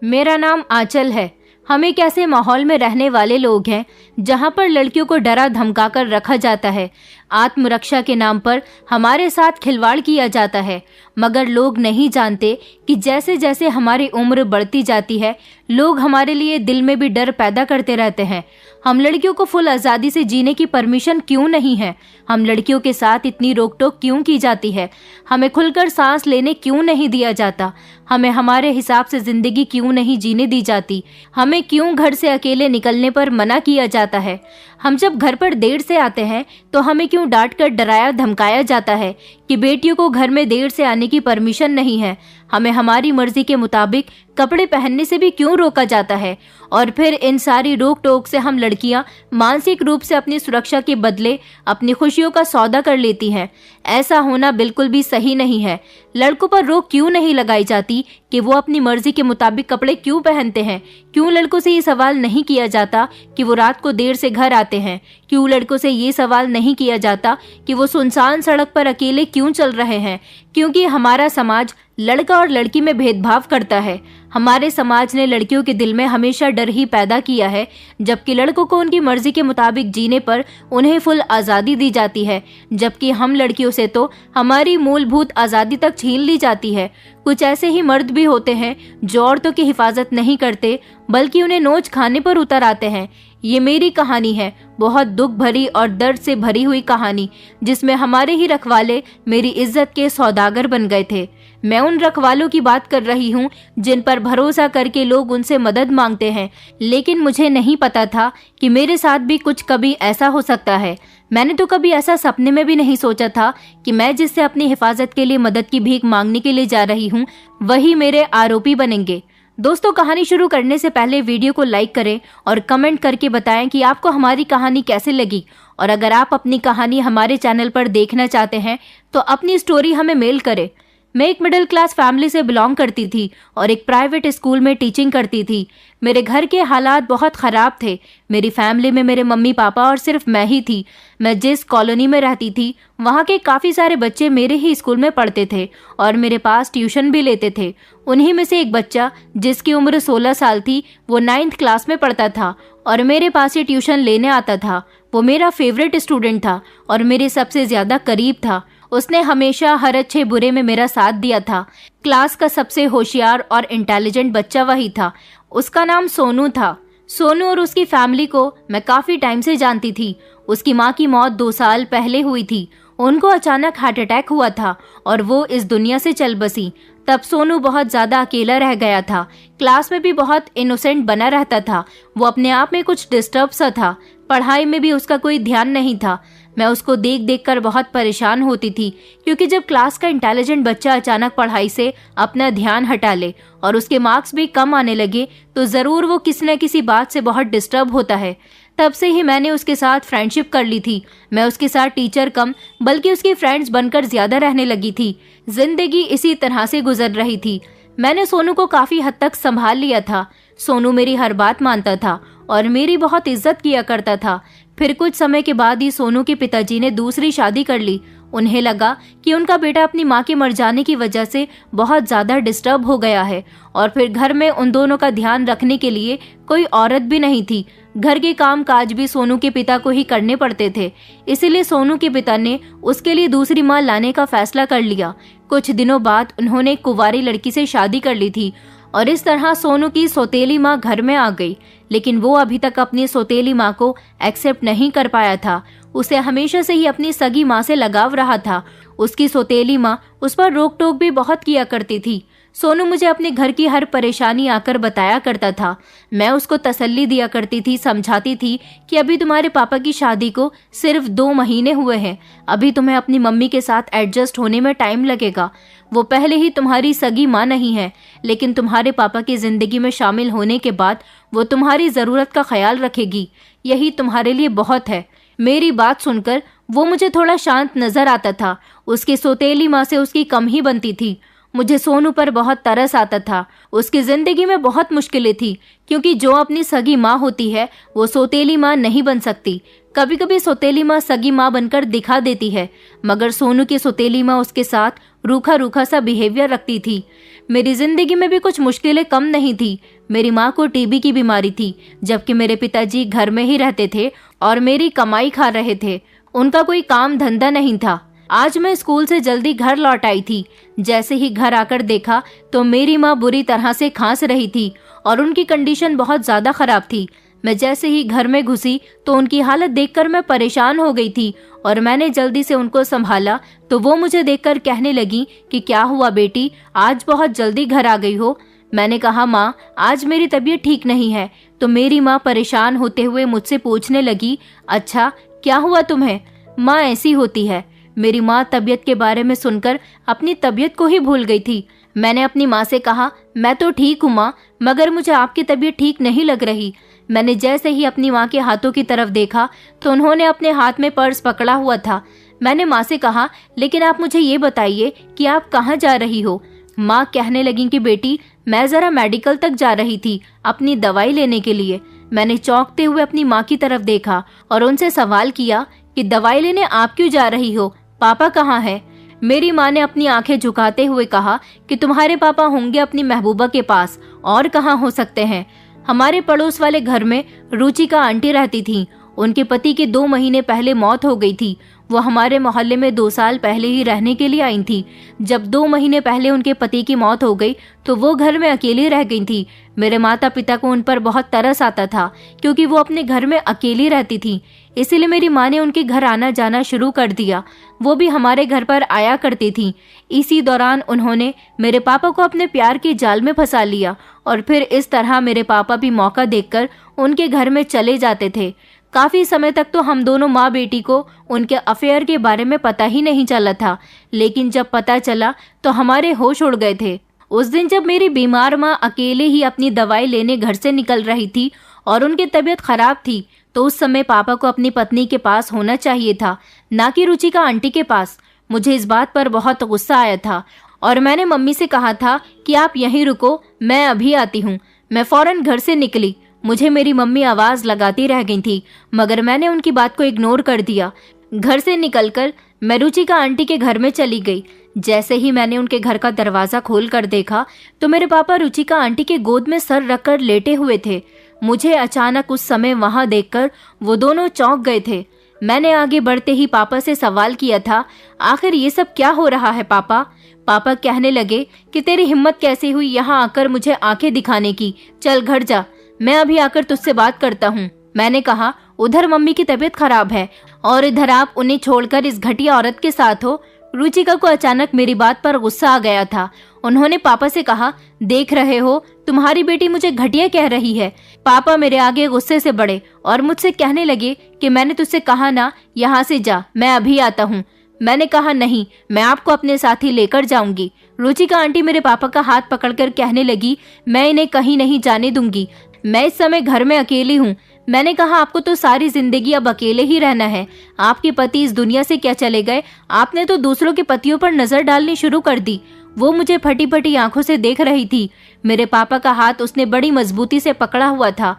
मेरा नाम आंचल है। हम एक ऐसे माहौल में रहने वाले लोग हैं जहां पर लड़कियों को डरा धमका कर रखा जाता है। आत्मरक्षा के नाम पर हमारे साथ खिलवाड़ किया जाता है, मगर लोग नहीं जानते कि जैसे जैसे हमारी उम्र बढ़ती जाती है, लोग हमारे लिए दिल में भी डर पैदा करते रहते हैं। हम लड़कियों को फुल आज़ादी से जीने की परमिशन क्यों नहीं है? हम लड़कियों के साथ इतनी रोक टोक क्यों की जाती है? हमें खुलकर सांस लेने क्यों नहीं दिया जाता? हमें हमारे हिसाब से जिंदगी क्यों नहीं जीने दी जाती? हमें क्यों घर से अकेले निकलने पर मना किया जाता है? हम जब घर पर देर से आते हैं तो हमें क्यों डांट कर डराया धमकाया जाता है कि बेटियों को घर में देर से आने की परमिशन नहीं है? हमें हमारी मर्जी के मुताबिक कपड़े पहनने से भी क्यों रोका जाता है? और फिर इन सारी रोक टोक से हम लड़कियां मानसिक रूप से अपनी सुरक्षा के बदले अपनी खुशियों का सौदा कर लेती हैं। ऐसा होना बिल्कुल भी सही नहीं है। लड़कों पर रोक क्यों नहीं लगाई जाती कि वो अपनी मर्जी के मुताबिक कपड़े क्यों पहनते हैं? क्यों लड़कों से ये सवाल नहीं किया जाता कि वो रात को देर से घर आते हैं? क्यों लड़कों से ये सवाल नहीं किया जाता कि वो सुनसान सड़क पर अकेले क्यों चल रहे हैं? क्योंकि हमारा समाज लड़का और लड़की में भेदभाव करता है। हमारे समाज ने लड़कियों के दिल में हमेशा डर ही पैदा किया है, जबकि लड़कों को उनकी मर्जी के मुताबिक जीने पर उन्हें फुल आज़ादी दी जाती है, जबकि हम लड़कियों से तो हमारी मूलभूत आज़ादी तक छीन ली जाती है। कुछ ऐसे ही मर्द भी होते हैं जो औरतों की हिफाजत नहीं करते, बल्कि उन्हें नोच खाने पर उतर आते हैं। ये मेरी कहानी है, बहुत दुख भरी और दर्द से भरी हुई कहानी, जिसमें हमारे ही रखवाले मेरी इज्जत के सौदागर बन गए थे। मैं उन रखवालों की बात कर रही हूँ जिन पर भरोसा करके लोग उनसे मदद मांगते हैं, लेकिन मुझे नहीं पता था कि मेरे साथ भी कुछ कभी ऐसा हो सकता है। मैंने तो कभी ऐसा सपने में भी नहीं सोचा था कि मैं जिससे अपनी हिफाजत के लिए मदद की भीख मांगने के लिए जा रही हूँ, वही मेरे आरोपी बनेंगे। दोस्तों, कहानी शुरू करने से पहले वीडियो को लाइक करें और कमेंट करके बताएं कि आपको हमारी कहानी कैसे लगी। और अगर आप अपनी कहानी हमारे चैनल पर देखना चाहते हैं तो अपनी स्टोरी हमें मेल करें। मैं एक मिडिल क्लास फैमिली से बिलोंग करती थी और एक प्राइवेट स्कूल में टीचिंग करती थी। मेरे घर के हालात बहुत ख़राब थे। मेरी फैमिली में मेरे मम्मी पापा और सिर्फ मैं ही थी। मैं जिस कॉलोनी में रहती थी वहाँ के काफ़ी सारे बच्चे मेरे ही स्कूल में पढ़ते थे और मेरे पास ट्यूशन भी लेते थे। उन्हीं में से एक बच्चा जिसकी उम्र 16 साल थी, वो 9th क्लास में पढ़ता था और मेरे पास ही ट्यूशन लेने आता था। वो मेरा फेवरेट स्टूडेंट था और मेरे सबसे ज़्यादा करीब था। उसने हमेशा हर अच्छे बुरे में मेरा साथ दिया था। क्लास का सबसे होशियार और इंटेलिजेंट बच्चा वही था। उसका नाम सोनू था। सोनू और उसकी फैमिली को मैं काफ़ी टाइम से जानती थी। उसकी माँ की मौत 2 साल पहले हुई थी। उनको अचानक हार्ट अटैक हुआ था और वो इस दुनिया से चल बसी। तब सोनू बहुत ज़्यादा अकेला रह गया था। क्लास में भी बहुत इनोसेंट बना रहता था। वो अपने आप में कुछ डिस्टर्ब सा था। पढ़ाई में भी उसका कोई ध्यान नहीं था। मैं उसको देख देख कर बहुत परेशान होती थी, क्योंकि जब क्लास का इंटेलिजेंट बच्चा अचानक पढ़ाई से अपना ध्यान हटा ले और उसके मार्क्स भी कम आने लगे तो ज़रूर वो किसी न किसी बात से बहुत डिस्टर्ब होता है। तब से ही मैंने उसके साथ फ्रेंडशिप कर ली थी। मैं उसके साथ टीचर कम बल्कि उसकी फ्रेंड्स बनकर ज़्यादा रहने लगी थी। जिंदगी इसी तरह से गुजर रही थी। मैंने सोनू को काफ़ी हद तक संभाल लिया था। सोनू मेरी हर बात मानता था और मेरी बहुत इज्जत किया करता था। फिर कुछ समय के बाद ही सोनू के पिताजी ने दूसरी शादी कर ली। उन्हें लगा कि उनका बेटा अपनी माँ के मर जाने की वजह से बहुत ज़्यादा डिस्टर्ब हो गया है और फिर घर में उन दोनों का ध्यान रखने के लिए कोई औरत भी नहीं थी। घर के काम काज भी सोनू के पिता को ही करने पड़ते थे। इसीलिए सोनू के पिता ने उसके लिए दूसरी माँ लाने का फैसला कर लिया। कुछ दिनों बाद उन्होंने एक कुंवारी लड़की से शादी कर ली थी और इस तरह सोनू की सौतेली माँ घर में आ गई। लेकिन वो अभी तक अपनी सौतेली माँ को एक्सेप्ट नहीं कर पाया था। उसे हमेशा से ही अपनी सगी माँ से लगाव रहा था। उसकी सौतेली माँ उस पर रोक टोक भी बहुत किया करती थी। सोनू मुझे अपने घर की हर परेशानी आकर बताया करता था। मैं उसको तसल्ली दिया करती थी, समझाती थी कि अभी तुम्हारे पापा की शादी को सिर्फ 2 महीने हुए हैं। अभी तुम्हें अपनी मम्मी के साथ एडजस्ट होने में टाइम लगेगा। वो पहले ही तुम्हारी सगी माँ नहीं है, लेकिन तुम्हारे पापा की जिंदगी में शामिल होने के बाद वो तुम्हारी ज़रूरत का ख्याल रखेगी। यही तुम्हारे लिए बहुत है। मेरी बात सुनकर वो मुझे थोड़ा शांत नजर आता था। उसकी सौतेली माँ से उसकी कम ही बनती थी। मुझे सोनू पर बहुत तरस आता था। उसकी जिंदगी में बहुत मुश्किलें थी, क्योंकि जो अपनी सगी माँ होती है वो सौतेली माँ नहीं बन सकती। कभी कभी सौतेली माँ सगी माँ बनकर दिखा देती है, मगर सोनू की सौतेली माँ उसके साथ रूखा रूखा सा बिहेवियर रखती थी। मेरी जिंदगी में भी कुछ मुश्किलें कम नहीं थी। मेरी माँ को टीबी की बीमारी थी, जबकि मेरे पिताजी घर में ही रहते थे और मेरी कमाई खा रहे थे। उनका कोई काम धंधा नहीं था। आज मैं स्कूल से जल्दी घर लौट आई थी। जैसे ही घर आकर देखा तो मेरी माँ बुरी तरह से खांस रही थी और उनकी कंडीशन बहुत ज्यादा खराब थी। मैं जैसे ही घर में घुसी तो उनकी हालत देखकर मैं परेशान हो गई थी और मैंने जल्दी से उनको संभाला तो वो मुझे देखकर कहने लगी कि क्या हुआ बेटी, आज बहुत जल्दी घर आ गई हो। मैंने कहा माँ, आज मेरी तबीयत ठीक नहीं है। तो मेरी माँ परेशान होते हुए मुझसे पूछने लगी, अच्छा क्या हुआ तुम्हें? माँ ऐसी होती है। मेरी माँ तबीयत के बारे में सुनकर अपनी तबीयत को ही भूल गई थी। मैंने अपनी माँ से कहा, मैं तो ठीक हूँ माँ, मगर मुझे आपकी तबीयत ठीक नहीं लग रही। मैंने जैसे ही अपनी माँ के हाथों की तरफ देखा तो उन्होंने अपने हाथ में पर्स पकड़ा हुआ था। मैंने माँ से कहा, लेकिन आप मुझे ये बताइए कि आप कहाँ जा रही हो? माँ कहने लगी कि बेटी, मैं जरा मेडिकल तक जा रही थी अपनी दवाई लेने के लिए। मैंने चौंकते हुए अपनी माँ की तरफ देखा और उनसे सवाल किया कि दवाई लेने आप क्यों जा रही हो? पापा कहाँ है? मेरी माँ ने अपनी आंखें झुकाते हुए कहा कि तुम्हारे पापा होंगे अपनी महबूबा के पास, और कहाँ हो सकते हैं। हमारे पड़ोस वाले घर में रुचिका आंटी रहती थी। उनके पति की 2 महीने पहले मौत हो गई थी। वो हमारे मोहल्ले में 2 साल पहले ही रहने के लिए आई थी। जब 2 महीने पहले उनके पति की मौत हो गई तो वो घर में अकेली रह गई थी। मेरे माता पिता को उन पर बहुत तरस आता था क्योंकि वो अपने घर में अकेली रहती थी। इसीलिए मेरी माँ ने उनके घर आना जाना शुरू कर दिया। वो भी हमारे घर पर आया करती थी। इसी दौरान उन्होंने मेरे पापा को अपने प्यार के जाल में फंसा लिया और फिर इस तरह मेरे पापा भी मौका देखकर उनके घर में चले जाते थे। काफी समय तक तो हम दोनों माँ बेटी को उनके अफेयर के बारे में पता ही नहीं चला था, लेकिन जब पता चला तो हमारे होश उड़ गए थे। उस दिन जब मेरी बीमार माँ अकेले ही अपनी दवाई लेने घर से निकल रही थी और उनकी तबीयत खराब थी, तो उस समय पापा को अपनी पत्नी के पास होना चाहिए था, ना कि रुचिका आंटी के पास। मुझे इस बात पर बहुत गुस्सा आया था और मैंने मम्मी से कहा था कि आप यहीं रुको, मैं अभी आती हूँ। मैं फौरन घर से निकली। मुझे मेरी मम्मी आवाज लगाती रह गई थी, मगर मैंने उनकी बात को इग्नोर कर दिया। घर से निकलकर मैं रुचिका आंटी के घर में चली गई। जैसे ही मैंने उनके घर का दरवाजा खोल कर देखा तो मेरे पापा रुचिका आंटी के गोद में सर रखकर लेटे हुए थे। मुझे अचानक उस समय वहां देखकर वो दोनों चौंक गए थे। मैंने आगे बढ़ते ही पापा से सवाल किया था, आखिर ये सब क्या हो रहा है पापा? पापा कहने लगे कि तेरी हिम्मत कैसे हुई यहाँ आकर मुझे आंखें दिखाने की? चल घर जा, मैं अभी आकर तुझसे बात करता हूँ। मैंने कहा, उधर मम्मी की तबीयत खराब है और इधर आप उन्हें छोड़कर इस घटिया औरत के साथ हो। रुचिका को अचानक मेरी बात पर गुस्सा आ गया था। उन्होंने पापा से कहा, देख रहे हो तुम्हारी बेटी मुझे घटिया कह रही है। पापा मेरे आगे गुस्से से बढ़े और मुझसे कहने लगे कि मैंने तुझसे कहा ना, यहाँ से जा, मैं अभी आता हूँ। मैंने कहा, नहीं, मैं आपको अपने साथ ही लेकर जाऊंगी। रुचिका आंटी मेरे पापा का हाथ पकड़कर कहने लगी, मैं इन्हें कहीं नहीं जाने दूंगी। मैं इस समय घर में अकेली हूँ। मैंने कहा, आपको तो सारी जिंदगी अब अकेले ही रहना है। आपके पति इस दुनिया से क्या चले गए? आपने तो दूसरों के पतियों पर नजर डालनी शुरू कर दी। वो मुझे फटी फटी आंखों से देख रही थी। मेरे पापा का हाथ उसने बड़ी मजबूती से पकड़ा हुआ था।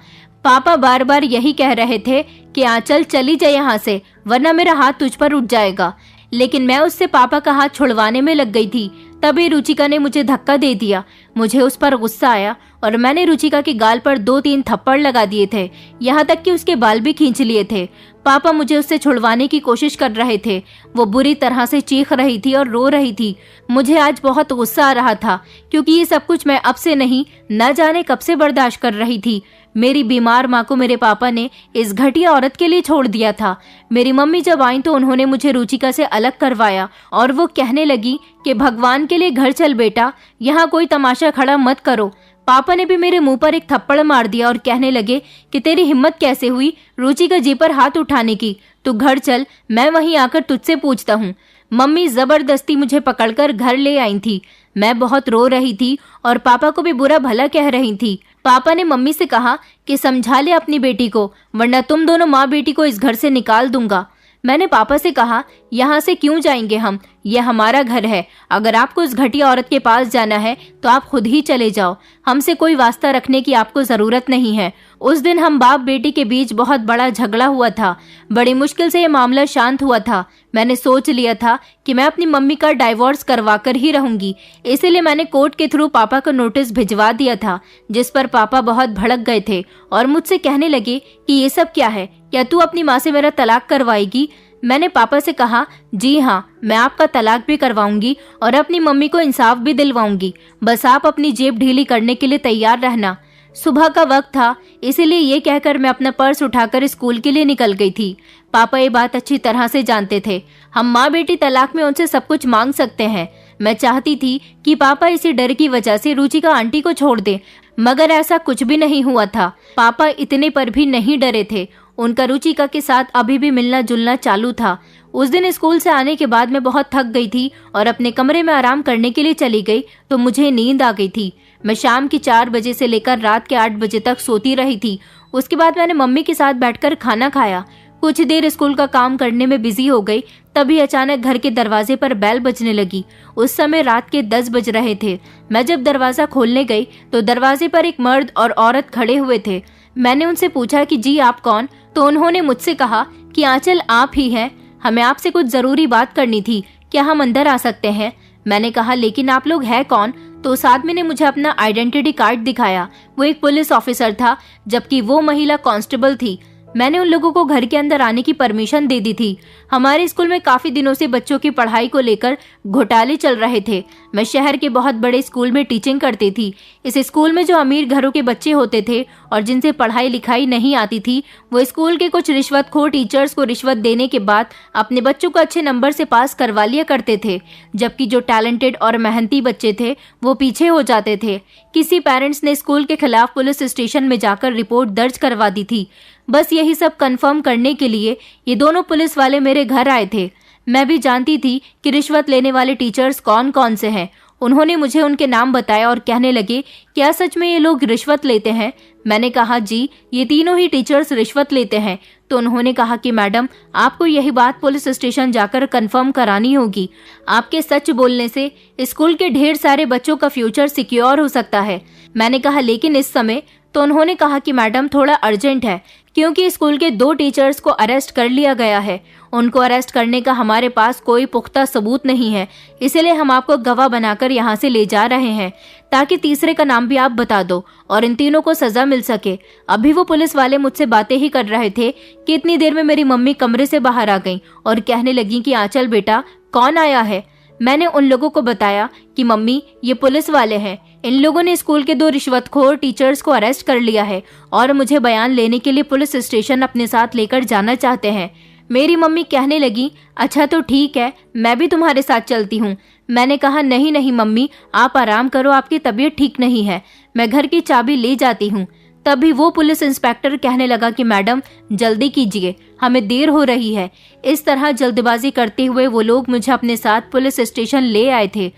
पापा बार बार यही कह रहे थे कि आंचल चली जाए यहाँ से, वरना मेरा हाथ तुझ पर उठ जाएगा। लेकिन मैं उससे पापा का हाथ छुड़वाने में लग गई थी। तभी रुचिका ने मुझे धक्का दे दिया। मुझे उस पर गुस्सा आया और मैंने रुचिका के गाल पर 2-3 थप्पड़ लगा दिए थे, यहाँ तक कि उसके बाल भी खींच लिए थे। पापा मुझे उससे छुड़वाने की कोशिश कर रहे थे। वो बुरी तरह से चीख रही थी और रो रही थी। मुझे आज बहुत गुस्सा आ रहा था क्योंकि ये सब कुछ मैं अब से नहीं, न जाने कब से बर्दाश्त कर रही थी। मेरी बीमार माँ को मेरे पापा ने इस घटिया औरत के लिए छोड़ दिया था। मेरी मम्मी जब आई तो उन्होंने मुझे रुचिका से अलग करवाया और वो कहने लगी कि भगवान के लिए घर चल बेटा, यहाँ कोई तमाशा खड़ा मत करो। पापा ने भी मेरे मुंह पर एक थप्पड़ मार दिया और कहने लगे कि तेरी हिम्मत कैसे हुई रुचिका जी पर हाथ उठाने की? तू घर चल, मैं वहीं आकर तुझसे पूछता हूँ। मम्मी जबरदस्ती मुझे पकड़कर घर ले आई थी। मैं बहुत रो रही थी और पापा को भी बुरा भला कह रही थी। पापा ने मम्मी से कहा कि समझा ले अपनी बेटी को, वरना तुम दोनों माँ बेटी को इस घर से निकाल दूंगा। मैंने पापा से कहा, यहाँ से क्यों जाएंगे हम? यह हमारा घर है। अगर आपको उस घटिया औरत के पास जाना है तो आप खुद ही चले जाओ। हमसे कोई वास्ता रखने की आपको जरूरत नहीं है। उस दिन हम बाप बेटी के बीच बहुत बड़ा झगड़ा हुआ था। बड़ी मुश्किल से ये मामला शांत हुआ था। मैंने सोच लिया था कि मैं अपनी मम्मी का डाइवोर्स करवा कर ही रहूंगी। इसीलिए मैंने कोर्ट के थ्रू पापा को नोटिस भिजवा दिया था, जिस पर पापा बहुत भड़क गए थे और मुझसे कहने लगे कि ये सब क्या है, क्या तू अपनी माँ से मेरा तलाक करवाएगी। मैंने पापा से कहा, जी हाँ, मैं आपका तलाक भी करवाऊंगी और अपनी मम्मी को इंसाफ भी दिलवाऊंगी। बस आप अपनी जेब ढीली करने के लिए तैयार रहना। सुबह का वक्त था, इसीलिए ये कहकर मैं अपना पर्स उठाकर स्कूल के लिए निकल गई थी। पापा ये बात अच्छी तरह से जानते थे। हम माँ बेटी तलाक में उनसे सब कुछ मांग सकते हैं। मैं चाहती थी कि पापा इसी डर की वजह से रुचिका आंटी को छोड़ दे, मगर ऐसा कुछ भी नहीं हुआ था। पापा इतने पर भी नहीं डरे थे। उनका रुचिका के साथ अभी भी मिलना जुलना चालू था। उस दिन स्कूल से आने के बाद मैं बहुत थक गई थी और अपने कमरे में आराम करने के लिए चली गई तो मुझे नींद आ गई थी। मैं शाम की 4 बजे से लेकर रात के 8 बजे तक सोती रही थी। उसके बाद मैंने मम्मी के साथ बैठकर खाना खाया। कुछ देर स्कूल का काम करने में बिजी हो गई, तभी अचानक घर के दरवाजे पर बेल बजने लगी। उस समय रात के 10 बज रहे थे। मैं जब दरवाजा खोलने गई तो दरवाजे पर एक मर्द और औरत खड़े हुए थे। मैंने उनसे पूछा कि जी आप कौन? तो उन्होंने मुझसे कहा कि आंचल आप ही हैं, हमें आपसे कुछ जरूरी बात करनी थी, क्या हम अंदर आ सकते हैं? मैंने कहा, लेकिन आप लोग हैं कौन? तो उस आदमी ने मुझे अपना आइडेंटिटी कार्ड दिखाया। वो एक पुलिस ऑफिसर था, जबकि वो महिला कांस्टेबल थी। मैंने उन लोगों को घर के अंदर आने की परमिशन दे दी थी। हमारे स्कूल में काफी दिनों से बच्चों की पढ़ाई को लेकर घोटाले चल रहे थे। मैं शहर के बहुत बड़े स्कूल में टीचिंग करती थी। इस स्कूल में जो अमीर घरों के बच्चे होते थे और जिनसे पढ़ाई लिखाई नहीं आती थी, वो स्कूल के कुछ रिश्वतखोर टीचर्स को रिश्वत देने के बाद अपने बच्चों को अच्छे नंबर से पास करवा लिया करते थे, जबकि जो टैलेंटेड और मेहनती बच्चे थे वो पीछे हो जाते थे। किसी पेरेंट्स ने स्कूल के खिलाफ पुलिस स्टेशन में जाकर रिपोर्ट दर्ज करवा दी थी। बस यही सब कंफर्म करने के लिए ये दोनों पुलिस वाले मेरे घर आए थे। मैं भी जानती थी कि रिश्वत लेने वाले टीचर्स कौन कौन से हैं। उन्होंने मुझे उनके नाम बताया और कहने लगे, क्या सच में ये लोग रिश्वत लेते हैं? मैंने कहा, जी ये तीनों ही टीचर्स रिश्वत लेते हैं। तो उन्होंने कहा कि मैडम, आपको यही बात पुलिस स्टेशन जाकर कंफर्म करानी होगी। आपके सच बोलने से स्कूल के ढेर सारे बच्चों का फ्यूचर सिक्योर हो सकता है। मैंने कहा, लेकिन इस समय? तो उन्होंने कहा कि मैडम थोड़ा अर्जेंट है, क्योंकि स्कूल के 2 टीचर्स को अरेस्ट कर लिया गया है। उनको अरेस्ट करने का हमारे पास कोई पुख्ता सबूत नहीं है, इसलिए हम आपको गवाह बनाकर यहाँ से ले जा रहे हैं, ताकि तीसरे का नाम भी आप बता दो और इन तीनों को सजा मिल सके। अभी वो पुलिस वाले मुझसे बातें ही कर रहे थे कि इतनी देर में मेरी मम्मी कमरे से बाहर आ गई और कहने लगी कि आंचल बेटा, कौन आया है? मैंने उन लोगों को बताया कि मम्मी, ये पुलिस वाले हैं। इन लोगों ने स्कूल के 2 रिश्वतखोर टीचर्स को अरेस्ट कर लिया है और मुझे बयान लेने के लिए पुलिस स्टेशन अपने साथ लेकर जाना चाहते हैं। मेरी मम्मी कहने लगी, अच्छा तो ठीक है, मैं भी तुम्हारे साथ चलती हूँ। मैंने कहा, नहीं नहीं मम्मी, आप आराम करो, आपकी तबीयत ठीक नहीं है, मैं घर की चाबी ले जाती हूँ। तभी वो पुलिस इंस्पेक्टर कहने लगा कि मैडम जल्दी कीजिए, हमें देर हो रही है। इस तरह जल्दबाजी करते हुए वो लोग मुझे अपने साथ पुलिस स्टेशन ले आए थे।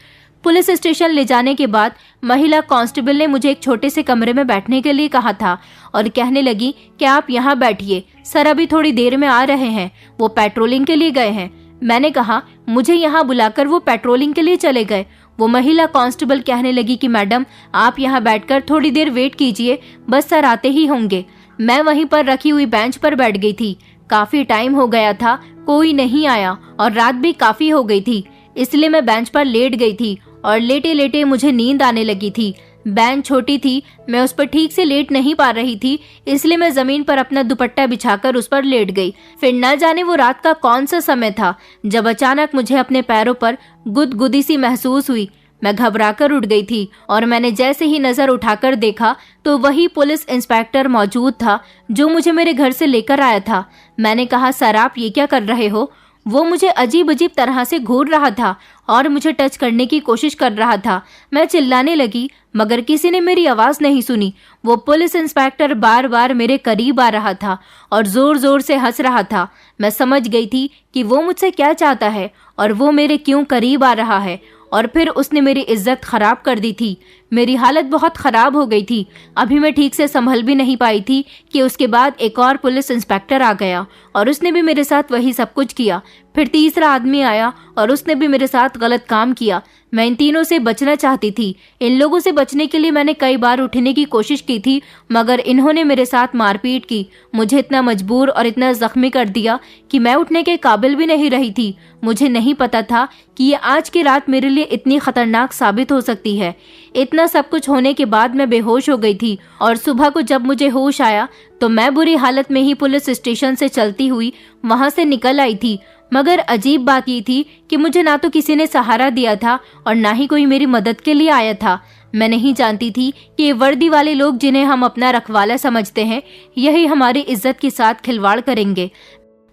पुलिस स्टेशन ले जाने के बाद महिला कांस्टेबल ने मुझे एक छोटे से कमरे में बैठने के लिए कहा था और कहने लगी कि आप यहाँ बैठिए, सर अभी थोड़ी देर में आ रहे हैं, वो पेट्रोलिंग के लिए गए हैं। मैंने कहा, मुझे यहाँ बुलाकर वो पेट्रोलिंग के लिए चले गए? वो महिला कांस्टेबल कहने लगी कि मैडम आप यहाँ बैठकर थोड़ी देर वेट कीजिए, बस सर आते ही होंगे। मैं वहीं पर रखी हुई बेंच पर बैठ गई थी। काफी टाइम हो गया था, कोई नहीं आया और रात भी काफी हो गई थी, इसलिए मैं बेंच पर लेट गई थी और लेटे लेटे मुझे नींद आने लगी थी। बेंच छोटी थी, मैं उस पर ठीक से लेट नहीं पा रही थी, इसलिए मैं जमीन पर अपना दुपट्टा बिछाकर उस पर लेट गई। फिर न जाने वो रात का कौन सा समय था जब अचानक मुझे अपने पैरों पर गुदगुदी सी महसूस हुई। मैं घबराकर उठ गई थी और मैंने जैसे ही नजर उठाकर देखा तो वही पुलिस इंस्पेक्टर मौजूद था जो मुझे मेरे घर से लेकर आया था। मैंने कहा, सर आप ये क्या कर रहे हो? वो मुझे अजीब अजीब तरह से घूर रहा था और मुझे टच करने की कोशिश कर रहा था। मैं चिल्लाने लगी मगर किसी ने मेरी आवाज नहीं सुनी। वो पुलिस इंस्पेक्टर बार बार मेरे करीब आ रहा था और जोर जोर से हंस रहा था। मैं समझ गई थी कि वो मुझसे क्या चाहता है और वो मेरे क्यों करीब आ रहा है, और फिर उसने मेरी इज्जत खराब कर दी थी। मेरी हालत बहुत खराब हो गई थी। अभी मैं ठीक से संभल भी नहीं पाई थी कि उसके बाद एक और पुलिस इंस्पेक्टर आ गया और उसने भी मेरे साथ वही सब कुछ किया। फिर तीसरा आदमी आया और उसने भी मेरे साथ गलत काम किया। मैं इन तीनों से बचना चाहती थी। इन लोगों से बचने के लिए मैंने कई बार उठने की कोशिश की थी, मगर इन्होंने मेरे साथ मारपीट की, मुझे इतना मजबूर और इतना जख्मी कर दिया कि मैं उठने के काबिल भी नहीं रही थी। मुझे नहीं पता था कि ये आज की रात मेरे लिए इतनी खतरनाक साबित हो सकती है। इतना सब कुछ होने के बाद मैं बेहोश हो गई थी और सुबह को जब मुझे होश आया तो मैं बुरी हालत में ही पुलिस स्टेशन से चलती हुई वहां से निकल आई थी। मगर अजीब बात ये थी कि मुझे ना तो किसी ने सहारा दिया था और ना ही कोई मेरी मदद के लिए आया था। मैं नहीं जानती थी कि ये वर्दी वाले लोग जिन्हें हम अपना रखवाला समझते हैं, यही हमारी इज्जत के साथ खिलवाड़ करेंगे।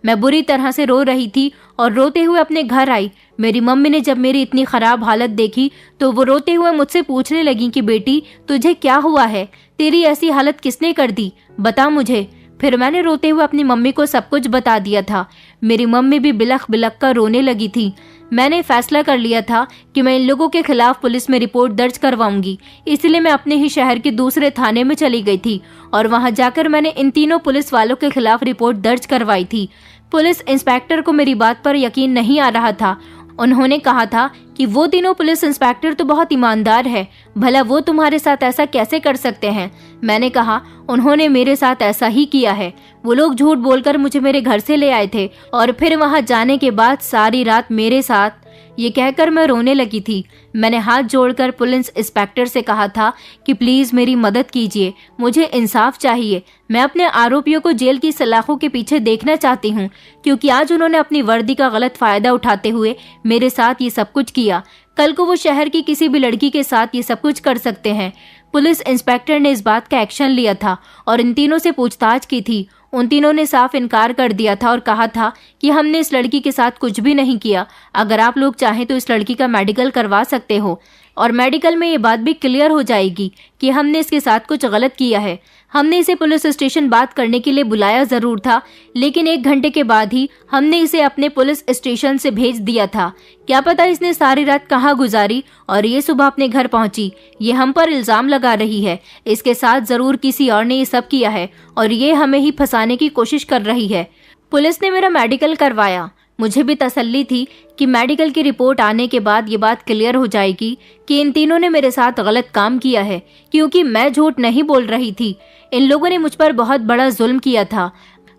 मैं बुरी तरह से रो रही थी और रोते हुए अपने घर आई। मेरी मम्मी ने जब मेरी इतनी खराब हालत देखी तो वो रोते हुए मुझसे पूछने लगी कि बेटी, तुझे क्या हुआ है? तेरी ऐसी हालत किसने कर दी? बता मुझे। फिर मैंने रोते हुए अपनी मम्मी को सब कुछ बता दिया था। मेरी मम्मी भी बिलख बिलख कर रोने लगी थी। मैंने फैसला कर लिया था कि मैं इन लोगों के खिलाफ पुलिस में रिपोर्ट दर्ज करवाऊंगी, इसलिए मैं अपने ही शहर के दूसरे थाने में चली गई थी और वहां जाकर मैंने इन तीनों पुलिस वालों के खिलाफ रिपोर्ट दर्ज करवाई थी। पुलिस इंस्पेक्टर को मेरी बात पर यकीन नहीं आ रहा था। उन्होंने कहा था कि वो तीनों पुलिस इंस्पेक्टर तो बहुत ईमानदार है, भला वो तुम्हारे साथ ऐसा कैसे कर सकते हैं? मैंने कहा, उन्होंने मेरे साथ ऐसा ही किया है। वो लोग झूठ बोलकर मुझे मेरे घर से ले आए थे और फिर वहां जाने के बाद सारी रात मेरे साथ। ये कहकर मैं रोने लगी थी। मैंने हाथ जोड़कर पुलिस इंस्पेक्टर से कहा था कि प्लीज मेरी मदद कीजिए, मुझे इंसाफ चाहिए। मैं अपने आरोपियों को जेल की सलाखों के पीछे देखना चाहती हूँ, क्योंकि आज उन्होंने अपनी वर्दी का गलत फायदा उठाते हुए मेरे साथ ये सब कुछ किया। कल को वो शहर की किसी भी लड़की के साथ ये सब कुछ कर सकते हैं। पुलिस इंस्पेक्टर ने इस बात का एक्शन लिया था और इन तीनों से पूछताछ की थी। उन तीनों ने साफ इनकार कर दिया था और कहा था कि हमने इस लड़की के साथ कुछ भी नहीं किया। अगर आप लोग चाहें तो इस लड़की का मेडिकल करवा सकते हो और मेडिकल में ये बात भी क्लियर हो जाएगी कि हमने इसके साथ कुछ गलत किया है। हमने इसे पुलिस स्टेशन बात करने के लिए बुलाया जरूर था, लेकिन 1 घंटे के बाद ही हमने इसे अपने पुलिस स्टेशन से भेज दिया था। क्या पता इसने सारी रात कहाँ गुजारी और ये सुबह अपने घर पहुंची। ये हम पर इल्जाम लगा रही है। इसके साथ जरूर किसी और ने ये सब किया है और ये हमें ही फंसाने की कोशिश कर रही है। पुलिस ने मेरा मेडिकल करवाया। मुझे भी तसल्ली थी कि मेडिकल की रिपोर्ट आने के बाद ये बात क्लियर हो जाएगी कि इन तीनों ने मेरे साथ गलत काम किया है, क्योंकि मैं झूठ नहीं बोल रही थी। इन लोगों ने मुझ पर बहुत बड़ा जुल्म किया था।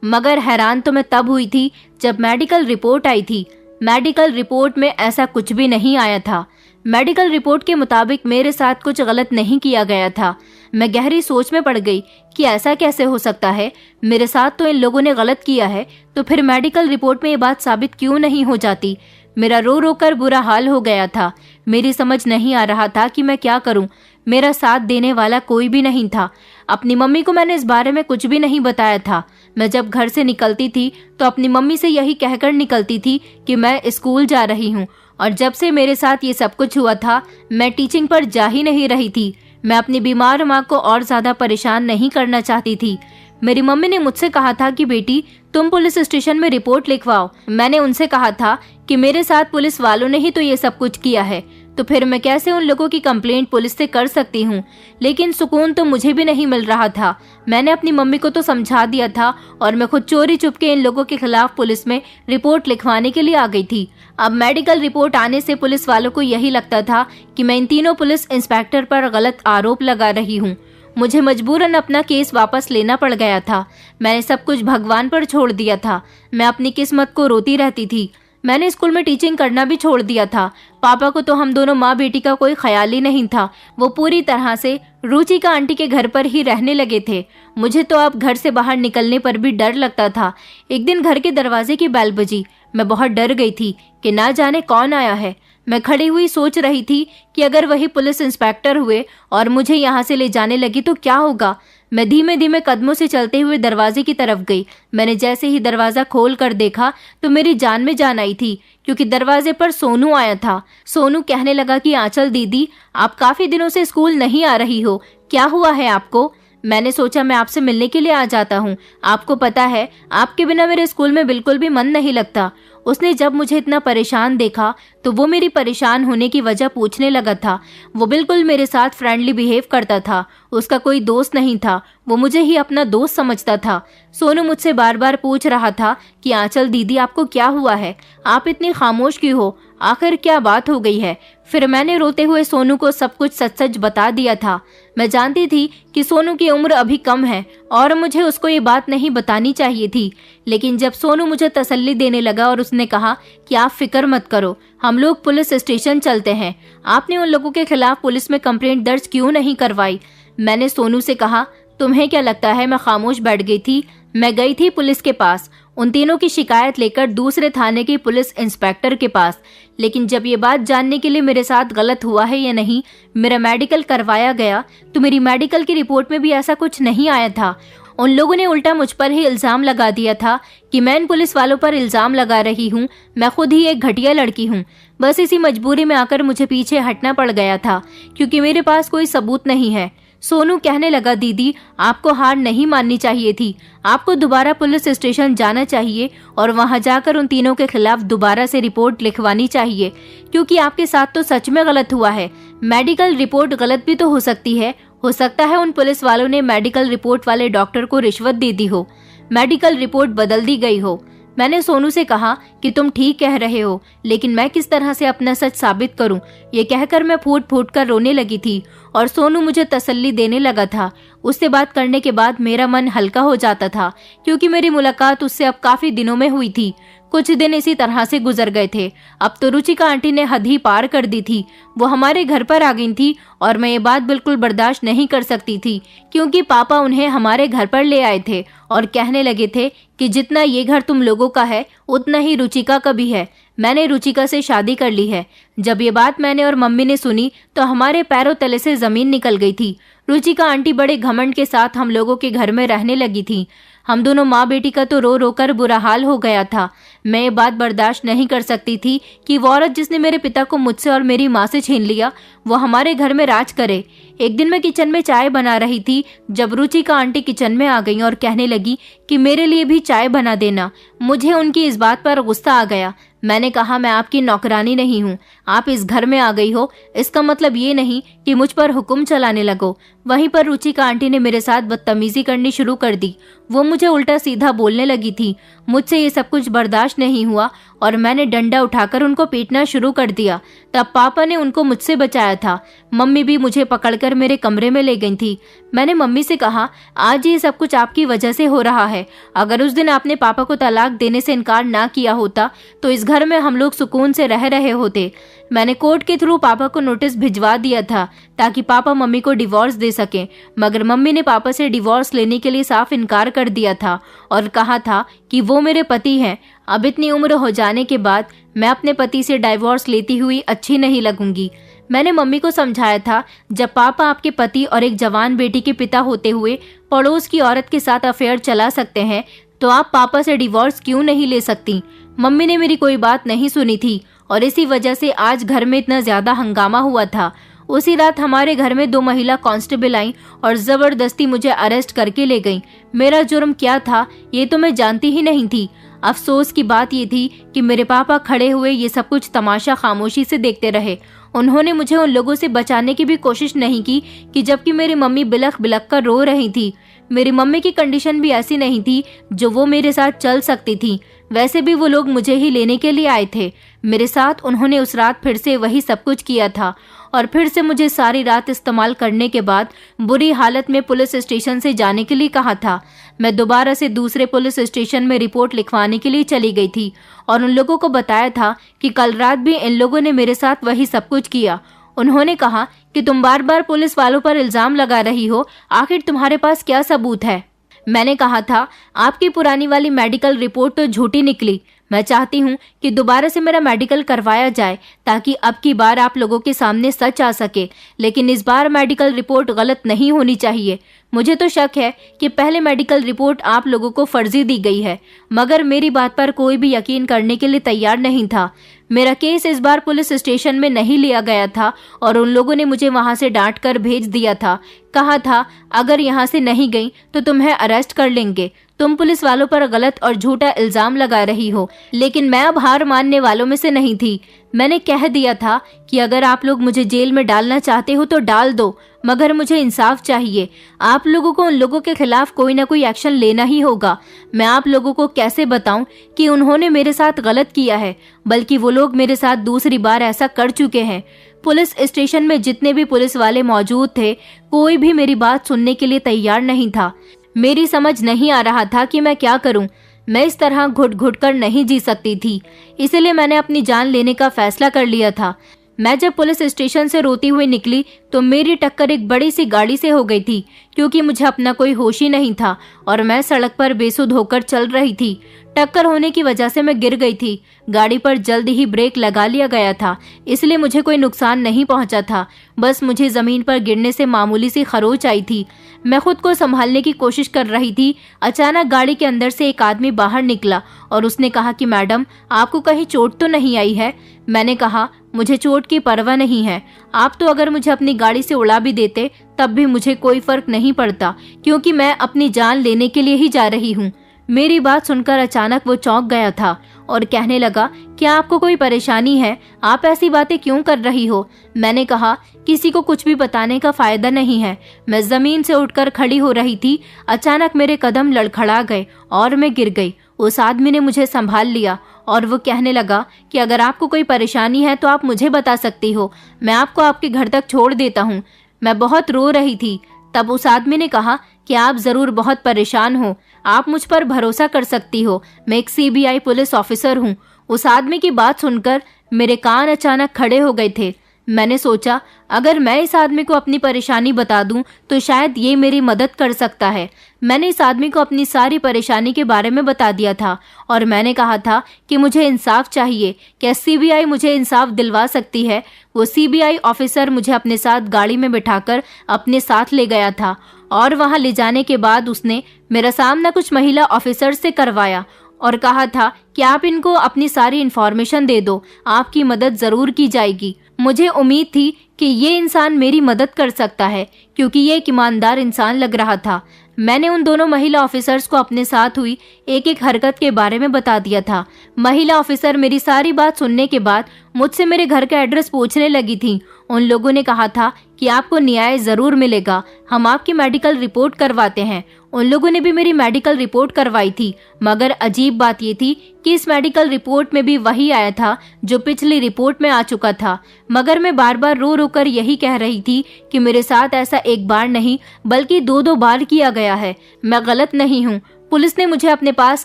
मगर हैरान तो मैं तब हुई थी जब मेडिकल रिपोर्ट आई थी। मेडिकल रिपोर्ट में ऐसा कुछ भी नहीं आया था। मेडिकल रिपोर्ट के मुताबिक मेरे साथ कुछ गलत नहीं किया गया था। मैं गहरी सोच में पड़ गई कि ऐसा कैसे हो सकता है। मेरे साथ तो इन लोगों ने गलत किया है, तो फिर मेडिकल रिपोर्ट में ये बात साबित क्यों नहीं हो जाती। मेरा रो रो कर बुरा हाल हो गया था। मेरी समझ नहीं आ रहा था कि मैं क्या करूं। मेरा साथ देने वाला कोई भी नहीं था। अपनी मम्मी को मैंने इस बारे में कुछ भी नहीं बताया था। मैं जब घर से निकलती थी तो अपनी मम्मी से यही कहकर निकलती थी कि मैं स्कूल जा रही हूँ, और जब से मेरे साथ ये सब कुछ हुआ था मैं टीचिंग पर जा ही नहीं रही थी। मैं अपनी बीमार माँ को और ज्यादा परेशान नहीं करना चाहती थी। मेरी मम्मी ने मुझसे कहा था कि बेटी तुम पुलिस स्टेशन में रिपोर्ट लिखवाओ। मैंने उनसे कहा था कि मेरे साथ पुलिस वालों ने ही तो ये सब कुछ किया है, तो फिर मैं कैसे उन लोगों की कंप्लेंट पुलिस से कर सकती हूँ। लेकिन सुकून तो मुझे भी नहीं मिल रहा था। मैंने अपनी मम्मी को तो समझा दिया था और मैं खुद चोरी चुपके इन लोगों के खिलाफ पुलिस में रिपोर्ट लिखवाने के लिए आ गई थी। अब मेडिकल रिपोर्ट आने से पुलिस वालों को यही लगता था कि मैं इन तीनों पुलिस इंस्पेक्टर पर गलत आरोप लगा रही हूँ। मुझे मजबूरन अपना केस वापस लेना पड़ गया था। मैंने सब कुछ भगवान पर छोड़ दिया था। मैं अपनी किस्मत को रोती रहती थी। मैंने स्कूल में टीचिंग करना भी छोड़ दिया था। पापा को तो हम दोनों माँ बेटी का कोई ख्याल ही नहीं था। वो पूरी तरह से रुचिका आंटी के घर पर ही रहने लगे थे। मुझे तो अब घर से बाहर निकलने पर भी डर लगता था। एक दिन घर के दरवाजे की बेल बजी। मैं बहुत डर गई थी कि ना जाने कौन आया है। मैं खड़ी हुई सोच रही थी कि अगर वही पुलिस इंस्पेक्टर हुए और मुझे यहाँ से ले जाने लगी तो क्या होगा। मैं धीमे धीमे कदमों से चलते हुए दरवाजे की तरफ गई। मैंने जैसे ही दरवाजा खोल कर देखा तो मेरी जान में जान आई थी, क्योंकि दरवाजे पर सोनू आया था। सोनू कहने लगा कि आंचल दीदी, आप काफी दिनों से स्कूल नहीं आ रही हो, क्या हुआ है आपको? मैंने सोचा मैं आपसे मिलने के लिए आ जाता हूँ। आपको पता है आपके बिना मेरे स्कूल में बिल्कुल भी मन नहीं लगता। उसने जब मुझे इतना परेशान देखा तो वो मेरी परेशान होने की वजह पूछने लगा था। वो बिल्कुल मेरे साथ फ्रेंडली बिहेव करता था, उसका कोई दोस्त नहीं था, वो मुझे ही अपना दोस्त समझता था। सोनू मुझसे बार बार पूछ रहा था कि आंचल दीदी आपको क्या हुआ है, आप इतनी खामोश क्यों हो, आखिर क्या बात हो गई है। फिर मैंने रोते हुए सोनू को सब कुछ सच सच बता दिया था। मैं जानती थी कि सोनू की उम्र अभी कम है और मुझे उसको ये बात नहीं बतानी चाहिए थी, लेकिन जब सोनू मुझे तसल्ली देने लगा और उसने कहा कि आप फिक्र मत करो, हम लोग पुलिस स्टेशन चलते हैं, आपने उन लोगों के खिलाफ पुलिस में कंप्लेंट दर्ज क्यों नहीं करवाई। मैंने सोनू से कहा, तुम्हें क्या लगता है मैं खामोश बैठ गई थी? मैं गई थी पुलिस के पास, उन तीनों की शिकायत लेकर दूसरे थाने के पुलिस इंस्पेक्टर के पास। लेकिन जब ये बात जानने के लिए मेरे साथ गलत हुआ है या नहीं, मेरा मेडिकल करवाया गया तो मेरी मेडिकल की रिपोर्ट में भी ऐसा कुछ नहीं आया था। उन लोगों ने उल्टा मुझ पर ही इल्जाम लगा दिया था कि मैं इन पुलिस वालों पर इल्जाम लगा रही हूँ, मैं खुद ही एक घटिया लड़की हूँ। बस इसी मजबूरी में आकर मुझे पीछे हटना पड़ गया था, क्योंकि मेरे पास कोई सबूत नहीं है। सोनू कहने लगा, दीदी आपको हार नहीं माननी चाहिए थी, आपको दोबारा पुलिस स्टेशन जाना चाहिए और वहां जाकर उन तीनों के खिलाफ दोबारा से रिपोर्ट लिखवानी चाहिए, क्योंकि आपके साथ तो सच में गलत हुआ है। मेडिकल रिपोर्ट गलत भी तो हो सकती है, हो सकता है उन पुलिस वालों ने मेडिकल रिपोर्ट वाले डॉक्टर को रिश्वत दे दी हो, मेडिकल रिपोर्ट बदल दी गई हो। मैंने सोनू से कहा कि तुम ठीक कह रहे हो, लेकिन मैं किस तरह से अपना सच साबित करूं? ये कहकर मैं फूट फूट कर रोने लगी थी और सोनू मुझे तसल्ली देने लगा था। उससे बात करने के बाद मेरा मन हल्का हो जाता था, क्योंकि मेरी मुलाकात उससे अब काफी दिनों में हुई थी। कुछ दिन इसी तरह से गुजर गए थे। अब तो रुचिका आंटी ने हद ही पार कर दी थी। वो हमारे घर पर आ गई थी और मैं ये बात बिल्कुल बर्दाश्त नहीं कर सकती थी, क्योंकि पापा उन्हें हमारे घर पर ले आए थे और कहने लगे थे कि जितना ये घर तुम लोगों का है उतना ही रुचिका का भी है। मैंने रुचिका से शादी कर ली है। जब ये बात मैंने और मम्मी ने सुनी तो हमारे पैरों तले से जमीन निकल गई थी। रुचिका आंटी बड़े घमंड के साथ हम लोगों के घर में रहने लगी थी। हम दोनों माँ बेटी का तो रो रो कर बुरा हाल हो गया था। मैं ये बात बर्दाश्त नहीं कर सकती थी कि वो औरत जिसने मेरे पिता को मुझसे और मेरी माँ से छीन लिया, वो हमारे घर में राज करे। एक दिन मैं किचन में चाय बना रही थी जब रुचिका आंटी किचन में आ गई और कहने लगी कि मेरे लिए भी चाय बना देना। मुझे उनकी इस बात पर गुस्सा आ गया। मैंने कहा, मैं आपकी नौकरानी नहीं हूँ, आप इस घर में आ गई हो, इसका मतलब ये नहीं कि मुझ पर हुक्म चलाने लगो। वहीं पर रुचिका आंटी ने मेरे साथ बदतमीजी करनी शुरू कर दी। वो मुझे उल्टा सीधा बोलने लगी थी। मुझसे ये सब कुछ बर्दाश्त नहीं हुआ और मैंने डंडा उठाकर उनको पीटना शुरू कर दिया। तब पापा ने उनको मुझसे बचाया था। मम्मी भी मुझे पकड़कर मेरे कमरे में ले गई थी। मैंने मम्मी से कहा, आज ये सब कुछ आपकी वजह से हो रहा है। अगर उस दिन आपने पापा को तलाक देने से इनकार ना किया होता तो इस घर में हम लोग सुकून से रह रहे होते। मैंने कोर्ट के थ्रू पापा को नोटिस भिजवा दिया था ताकि पापा मम्मी को डिवोर्स दे सकें, मगर मम्मी ने पापा से डिवोर्स लेने के लिए साफ इनकार कर दिया था और कहा था कि वो मेरे पति हैं। अब इतनी उम्र हो जाने के बाद मैं अपने पति से डिवोर्स लेती हुई अच्छी नहीं लगूंगी। मैंने मम्मी को समझाया था, जब पापा आपके पति और एक जवान बेटी के पिता होते हुए पड़ोस की औरत के साथ अफेयर चला सकते हैं तो आप पापा से डिवोर्स क्यों नहीं ले सकती। मम्मी ने मेरी कोई बात नहीं सुनी थी और इसी वजह से आज घर में इतना ज्यादा हंगामा हुआ था। उसी रात हमारे घर में 2 महिला कांस्टेबल आई और जबरदस्ती मुझे अरेस्ट करके ले गईं। मेरा जुर्म क्या था ये तो मैं जानती ही नहीं थी। अफसोस की बात ये थी कि मेरे पापा खड़े हुए ये सब कुछ तमाशा खामोशी से देखते रहे। उन्होंने मुझे उन लोगों से बचाने की भी कोशिश नहीं की कि जबकि मेरी मम्मी बिलख बिलख कर रो रही थी। मेरी मम्मी की कंडीशन भी ऐसी नहीं थी जो वो मेरे साथ चल सकती थी। वैसे भी वो लोग मुझे ही लेने के लिए आए थे। मेरे साथ उन्होंने उस रात फिर से वही सब कुछ किया था और फिर से मुझे सारी रात इस्तेमाल करने के बाद बुरी हालत में पुलिस स्टेशन से जाने के लिए कहा था। मैं दोबारा से दूसरे पुलिस स्टेशन में रिपोर्ट लिखवाने के लिए चली गई थी और उन लोगों को बताया था कि कल रात भी इन लोगों ने मेरे साथ वही सब कुछ किया। उन्होंने कहा कि तुम बार बार पुलिस वालों पर इल्जाम लगा रही हो, आखिर तुम्हारे पास क्या सबूत है। मैंने कहा था, आपकी पुरानी वाली मेडिकल रिपोर्ट तो झूठी निकली। मैं चाहती हूँ कि दोबारा से मेरा मेडिकल करवाया जाए ताकि अब की बार आप लोगों के सामने सच आ सके, लेकिन इस बार मेडिकल रिपोर्ट गलत नहीं होनी चाहिए। मुझे तो शक है कि पहले मेडिकल रिपोर्ट आप लोगों को फर्जी दी गई है, मगर मेरी बात पर कोई भी यकीन करने के लिए तैयार नहीं था। मेरा केस इस बार पुलिस स्टेशन में नहीं लिया गया था और उन लोगों ने मुझे वहां से डांट कर भेज दिया था कहा था अगर यहाँ से नहीं गई तो तुम्हें अरेस्ट कर लेंगे। तुम पुलिस वालों पर गलत और झूठा इल्जाम लगा रही हो। लेकिन मैं अब हार मानने वालों में से नहीं थी। मैंने कह दिया था कि अगर आप लोग मुझे जेल में डालना चाहते हो तो डाल दो, मगर मुझे इंसाफ चाहिए। आप लोगों को उन लोगों के खिलाफ कोई ना कोई एक्शन लेना ही होगा। मैं आप लोगों को कैसे बताऊं कि उन्होंने मेरे साथ गलत किया है, बल्कि वो लोग मेरे साथ दूसरी बार ऐसा कर चुके हैं। पुलिस स्टेशन में जितने भी पुलिस वाले मौजूद थे, कोई भी मेरी बात सुनने के लिए तैयार नहीं था। मेरी समझ नहीं आ रहा था कि मैं क्या करूं। मैं इस तरह घुट घुट कर नहीं जी सकती थी, इसलिए मैंने अपनी जान लेने का फैसला कर लिया था। मैं जब पुलिस स्टेशन से रोती हुई निकली तो मेरी टक्कर एक बड़ी सी गाड़ी से हो गई थी, क्योंकि मुझे अपना कोई होश ही नहीं था और मैं सड़क पर बेसुध होकर चल रही थी। टक्कर होने की वजह से मैं गिर गई थी। गाड़ी पर जल्दी ही ब्रेक लगा लिया गया था, इसलिए मुझे कोई नुकसान नहीं पहुंचा था। बस मुझे जमीन पर गिरने से मामूली सी खरोच आई थी। मैं खुद को संभालने की कोशिश कर रही थी। अचानक गाड़ी के अंदर से एक आदमी बाहर निकला और उसने कहा कि मैडम, आपको कहीं चोट तो नहीं आई है? मैंने कहा, मुझे चोट की परवाह नहीं है। आप तो अगर मुझे अपनी गाड़ी से उड़ा भी देते तब भी मुझे कोई फर्क नहीं पड़ता, क्योंकि मैं अपनी जान लेने के लिए ही जा रही हूँ। मेरी बात सुनकर अचानक वो चौंक गया था और कहने लगा, क्या आपको कोई परेशानी है? आप ऐसी बातें क्यों कर रही हो? मैंने कहा, किसी को कुछ भी बताने का फायदा नहीं है। मैं जमीन से उठकर खड़ी हो रही थी। अचानक मेरे कदम लड़खड़ा गए और मैं गिर गई। उस आदमी ने मुझे संभाल लिया और वो कहने लगा कि अगर आपको कोई परेशानी है तो आप मुझे बता सकती हो, मैं आपको आपके घर तक छोड़ देता हूँ। मैं बहुत रो रही थी। तब उस आदमी ने कहा कि आप जरूर बहुत परेशान हो, आप मुझ पर भरोसा कर सकती हो, मैं एक सीबीआई पुलिस ऑफिसर हूँ। उस आदमी की बात सुनकर मेरे कान अचानक खड़े हो गए थे। मैंने सोचा, अगर मैं इस आदमी को अपनी परेशानी बता दूं तो शायद ये मेरी मदद कर सकता है। मैंने इस आदमी को अपनी सारी परेशानी के बारे में बता दिया था और मैंने कहा था कि मुझे इंसाफ चाहिए। क्या सीबीआई मुझे इंसाफ दिलवा सकती है? वो सीबीआई ऑफिसर मुझे अपने साथ गाड़ी में बिठाकर अपने साथ ले गया था और वहां ले जाने के बाद उसने मेरा सामना कुछ महिला ऑफिसर से करवाया और कहा था कि आप इनको अपनी सारी इन्फॉर्मेशन दे दो, आपकी मदद जरूर की जाएगी। मुझे उम्मीद थी कि ये इंसान मेरी मदद कर सकता है, क्योंकि ये एक ईमानदार इंसान लग रहा था। मैंने उन दोनों महिला ऑफिसर्स को अपने साथ हुई एक एक हरकत के बारे में बता दिया था। महिला ऑफिसर मेरी सारी बात सुनने के बाद मुझसे मेरे घर का एड्रेस पूछने लगी थी। उन लोगों ने कहा था कि आपको न्याय जरूर मिलेगा, हम आपकी मेडिकल रिपोर्ट करवाते हैं। उन लोगों ने भी मेरी मेडिकल रिपोर्ट करवाई थी, मगर अजीब बात ये थी कि इस मेडिकल रिपोर्ट में भी वही आया था जो पिछली रिपोर्ट में आ चुका था। मगर मैं बार बार रो रो कर यही कह रही थी कि मेरे साथ ऐसा एक बार नहीं बल्कि दो बार किया गया है, मैं गलत नहीं हूँ। पुलिस ने मुझे अपने पास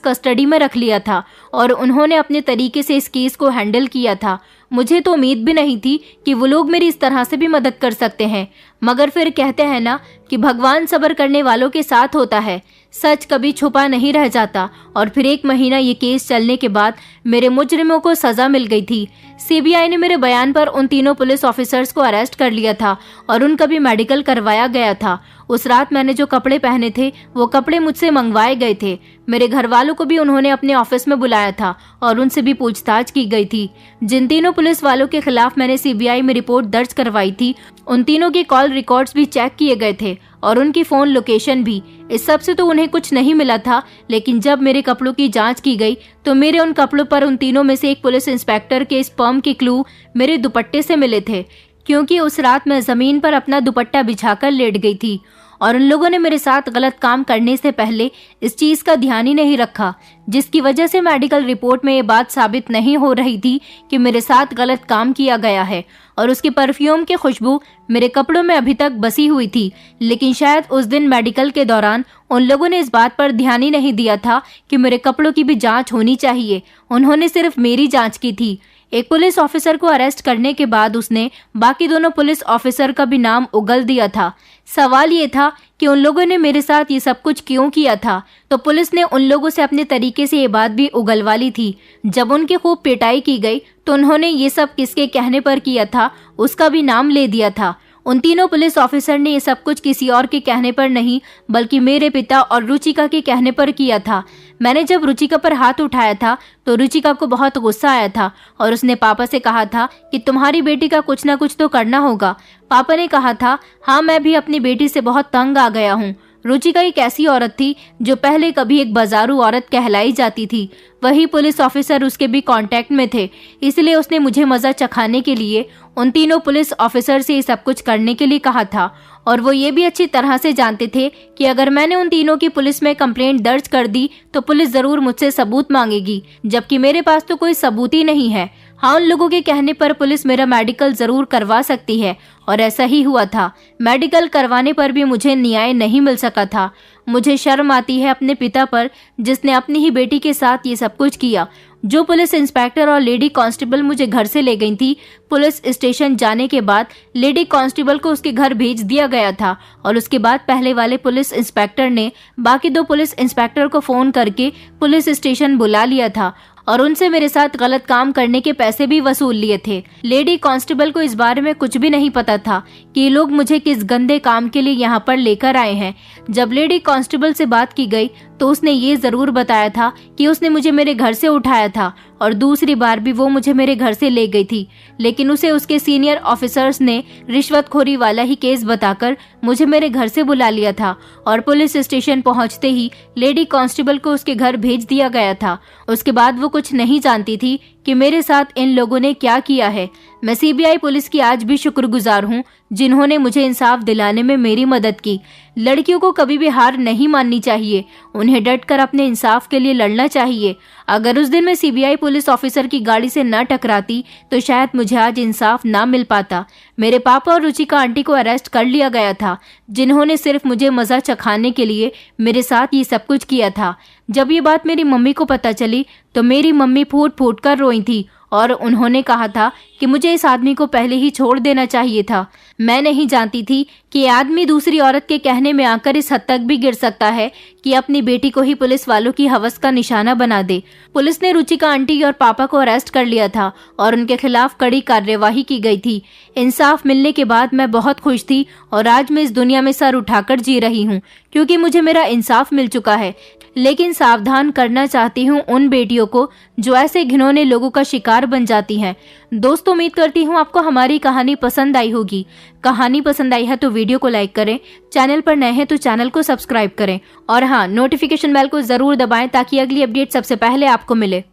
कस्टडी में रख लिया था और उन्होंने अपने तरीके से इस केस को हैंडल किया था। मुझे तो उम्मीद भी नहीं थी कि वो लोग मेरी इस तरह से भी मदद कर सकते हैं, मगर फिर कहते हैं ना कि भगवान सब्र करने वालों के साथ होता है। सच कभी छुपा नहीं रह जाता और फिर 1 महीना ये केस चलने के बाद मेरे मुजरिमों को सजा मिल गई थी। सीबीआई ने मेरे बयान पर उन तीनों पुलिस ऑफिसर्स को अरेस्ट कर लिया था और उनका भी मेडिकल करवाया गया था। उस रात मैंने जो कपड़े पहने थे वो कपड़े मुझसे मंगवाए गए थे। मेरे घर वालों को भी उन्होंने अपने ऑफिस में बुलाया था और उनसे भी पूछताछ की गई थी। जिन तीनों पुलिस वालों के खिलाफ मैंने सीबीआई में रिपोर्ट दर्ज करवाई थी, उन तीनों के कॉल रिकॉर्ड्स भी चेक किए गए थे और उनकी फोन लोकेशन भी। इस सब से तो उन्हें कुछ नहीं मिला था, लेकिन जब मेरे कपड़ों की जांच की गई तो मेरे उन कपड़ों पर उन तीनों में से एक पुलिस इंस्पेक्टर के स्पर्म के क्लू मेरे दुपट्टे से मिले थे, क्योंकि उस रात मैं जमीन पर अपना दुपट्टा बिछाकर लेट गई थी और उन लोगों ने मेरे साथ गलत काम करने से पहले इस चीज का ध्यान ही नहीं रखा, जिसकी वजह से मेडिकल रिपोर्ट में ये बात साबित नहीं हो रही थी कि मेरे साथ गलत काम किया गया है और उसकी परफ्यूम की खुशबू मेरे कपड़ों में अभी तक बसी हुई थी। लेकिन शायद उस दिन मेडिकल के दौरान उन लोगों ने इस बात पर ध्यान ही नहीं दिया था कि मेरे कपड़ों की भी जांच होनी चाहिए। उन्होंने सिर्फ मेरी जांच की थी। एक पुलिस ऑफिसर को अरेस्ट करने के बाद उसने बाकी दोनों पुलिस ऑफिसर का भी नाम उगल दिया था। सवाल ये था कि उन लोगों ने मेरे साथ ये सब कुछ क्यों किया था, तो पुलिस ने उन लोगों से अपने तरीके से ये बात भी उगलवा ली थी। जब उनकी खूब पिटाई की गई तो उन्होंने ये सब किसके कहने पर किया था उसका भी नाम ले दिया था। उन तीनों पुलिस ऑफिसर ने ये सब कुछ किसी और के कहने पर नहीं बल्कि मेरे पिता और रुचिका के कहने पर किया था। मैंने जब रुचिका पर हाथ उठाया था तो रुचिका को बहुत गुस्सा आया था और उसने पापा से कहा था कि तुम्हारी बेटी का कुछ ना कुछ तो करना होगा। पापा ने कहा था, हाँ मैं भी अपनी बेटी से बहुत तंग आ गया हूँ। रुचिका एक ऐसी औरत थी जो पहले कभी एक बाजारू औरत कहलाई जाती थी। वही पुलिस ऑफिसर उसके भी कांटेक्ट में थे, इसलिए उसने मुझे मजा चखाने के लिए उन तीनों पुलिस ऑफिसर से ये सब कुछ करने के लिए कहा था। और वो ये भी अच्छी तरह से जानते थे कि अगर मैंने उन तीनों की पुलिस में कंप्लेंट दर्ज कर दी तो पुलिस जरूर मुझसे सबूत मांगेगी, जबकि मेरे पास तो कोई सबूत ही नहीं है। हाँ, उन लोगों के कहने पर पुलिस मेरा मेडिकल जरूर करवा सकती है और ऐसा ही हुआ था। मेडिकल करवाने पर भी मुझे न्याय नहीं मिल सका था। मुझे शर्म आती है अपने पिता पर जिसने अपनी ही बेटी के साथ ये सब कुछ किया। जो पुलिस इंस्पेक्टर और लेडी कांस्टेबल मुझे घर से ले गई थी, पुलिस स्टेशन जाने के बाद लेडी कांस्टेबल को उसके घर भेज दिया गया था और उसके बाद पहले वाले पुलिस इंस्पेक्टर ने बाकी 2 पुलिस इंस्पेक्टर को फोन करके पुलिस स्टेशन बुला लिया था और उनसे मेरे साथ गलत काम करने के पैसे भी वसूल लिए थे। लेडी कांस्टेबल को इस बारे में कुछ भी नहीं पता था कि ये लोग मुझे किस गंदे काम के लिए यहाँ पर लेकर आए हैं। जब लेडी कांस्टेबल से बात की गई तो उसने ये जरूर बताया था कि उसने मुझे मेरे घर से उठाया था और दूसरी बार भी वो मुझे मेरे घर से ले गई थी, लेकिन उसे उसके सीनियर ऑफिसर्स ने रिश्वतखोरी वाला ही केस बताकर मुझे मेरे घर से बुला लिया था और पुलिस स्टेशन पहुंचते ही लेडी कांस्टेबल को उसके घर भेज दिया गया था। उसके बाद वो कुछ नहीं जानती थी कि मेरे साथ इन लोगों ने क्या किया है। मैं सीबीआई पुलिस की आज भी शुक्रगुजार हूँ जिन्होंने मुझे इंसाफ दिलाने में मेरी मदद की। लड़कियों को कभी भी हार नहीं माननी चाहिए, उन्हें डटकर अपने इंसाफ के लिए लड़ना चाहिए। अगर उस दिन मैं सीबीआई पुलिस ऑफिसर की गाड़ी से न टकराती तो शायद मुझे आज इंसाफ ना मिल पाता। मेरे पापा और रुचिका आंटी को अरेस्ट कर लिया गया था जिन्होंने सिर्फ मुझे मजा चखाने के लिए मेरे साथ ये सब कुछ किया था। जब ये बात मेरी मम्मी को पता चली तो मेरी मम्मी फूट फूट कर रोई थी और उन्होंने कहा था कि मुझे इस आदमी को पहले ही छोड़ देना चाहिए था। मैं नहीं जानती थी कि ये आदमी दूसरी औरत के कहने में आकर इस हद तक भी गिर सकता है कि अपनी बेटी को ही पुलिस वालों की हवस का निशाना बना दे। पुलिस ने रुचिका आंटी और पापा को अरेस्ट कर लिया था और उनके खिलाफ कड़ी कार्यवाही की गई थी। इंसाफ मिलने के बाद मैं बहुत खुश थी और आज मैं इस दुनिया में सर उठाकर जी रही हूँ क्योंकि मुझे मेरा इंसाफ मिल चुका है। लेकिन सावधान करना चाहती हूँ उन बेटियों को जो ऐसे घिनौने लोगों का शिकार बन जाती हैं। दोस्तों, उम्मीद करती हूँ आपको हमारी कहानी पसंद आई होगी। कहानी पसंद आई है तो वीडियो को लाइक करें, चैनल पर नए हैं तो चैनल को सब्सक्राइब करें और हाँ, नोटिफिकेशन बेल को जरूर दबाएं ताकि अगली अपडेट सबसे पहले आपको मिले।